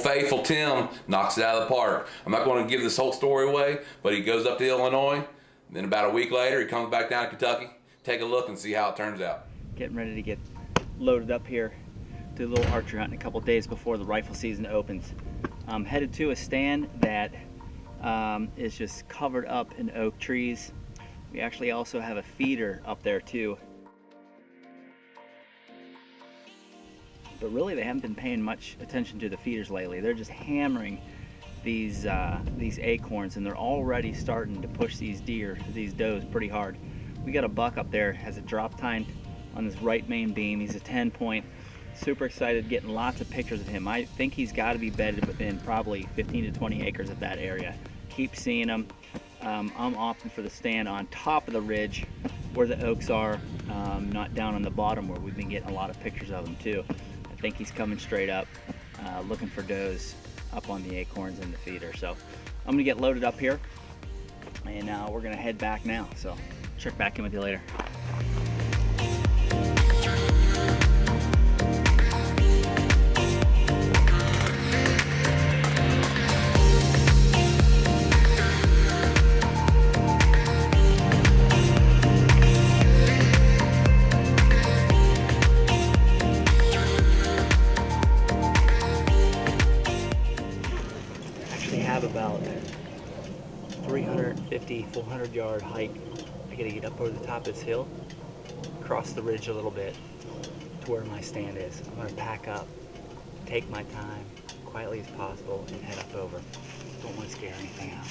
faithful Tim knocks it out of the park. I'm not going to give this whole story away, but he goes up to Illinois. Then about a week later, he comes back down to Kentucky. Take a look and see how it turns out. Getting ready to get loaded up here. Do a little archery hunt in a couple days before the rifle season opens. I'm headed to a stand that is just covered up in oak trees. We actually also have a feeder up there too. But really they haven't been paying much attention to the feeders lately. They're just hammering these acorns, and they're already starting to push these does pretty hard. We got a buck up there, has a drop tine on this right main beam. He's a 10-point. Super excited, getting lots of pictures of him. I think he's got to be bedded within probably 15 to 20 acres of that area. Keep seeing him. I'm opting for the stand on top of the ridge where the oaks are, not down on the bottom where we've been getting a lot of pictures of him too. I think he's coming straight up, looking for does up on the acorns in the feeder. So I'm gonna get loaded up here, and we're gonna head back now. So check back in with you later. Have about 350, 400 yard hike. I gotta get up over the top of this hill, cross the ridge a little bit to where my stand is. I'm gonna pack up, take my time, quietly as possible, and head up over. Don't want to scare anything out.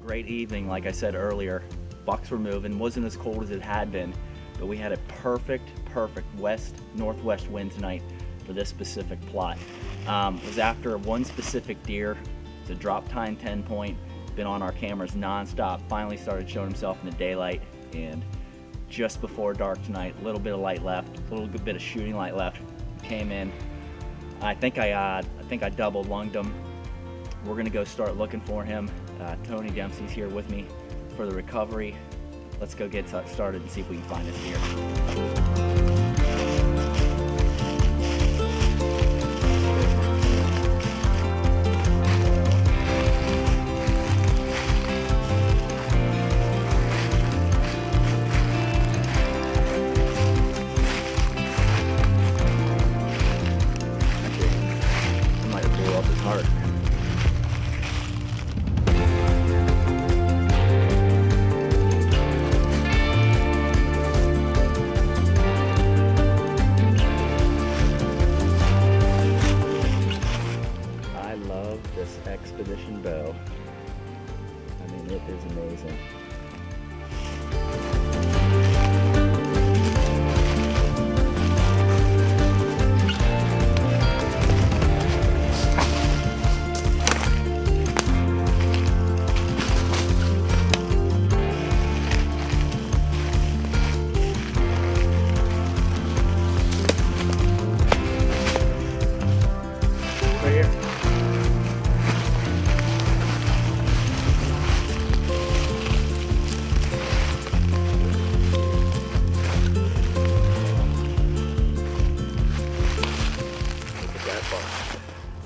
Great evening, like I said earlier. Bucks were moving, wasn't as cold as it had been, but we had a perfect west-northwest wind tonight for this specific plot. It was after one specific deer. It's a drop tine 10-point, been on our cameras non-stop, finally started showing himself in the daylight, and just before dark tonight, a little bit of light left, a little bit of shooting light left, came in. I think I double lunged him. We're gonna go start looking for him. Tony Dempsey's here with me for the recovery. Let's go get started and see if we can find this deer.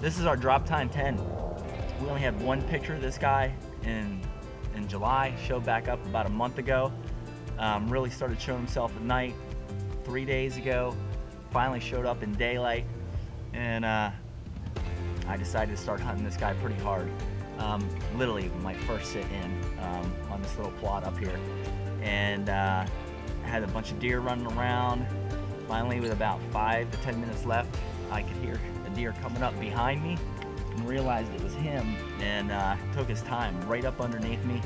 This is our drop time 10. We only had one picture of this guy in July, showed back up about a month ago. Really started showing himself at night 3 days ago. Finally showed up in daylight, and I decided to start hunting this guy pretty hard. Literally my first sit in on this little plot up here, and had a bunch of deer running around. Finally, with about 5 to 10 minutes left, I could hear a deer coming up behind me and realized it was him, and took his time right up underneath me.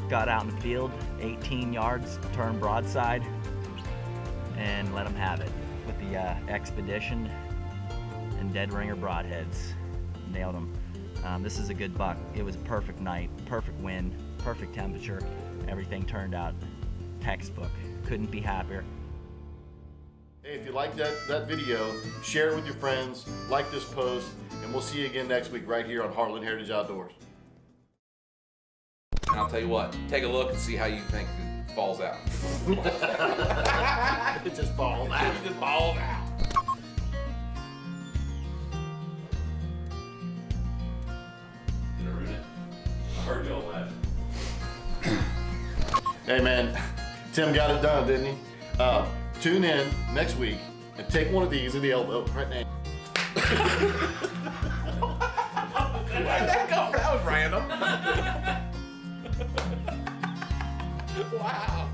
Got out in the field, 18 yards, turned broadside, and let him have it with the Expedition and Dead Ringer broadheads. Nailed him. This is a good buck. It was a perfect night, perfect wind, perfect temperature. Everything turned out textbook. Couldn't be happier. Hey, if you like that video, share it with your friends, like this post, and we'll see you again next week right here on Heartland Heritage Outdoors. And I'll tell you what, take a look and see how you think it falls out. It just falls out. It just falls out. Did I ruin it? I heard y'all laugh. Hey man, Tim got it done, didn't he? Tune in next week and take one of these in the elbow right now. Where'd that come from? That was random. Wow.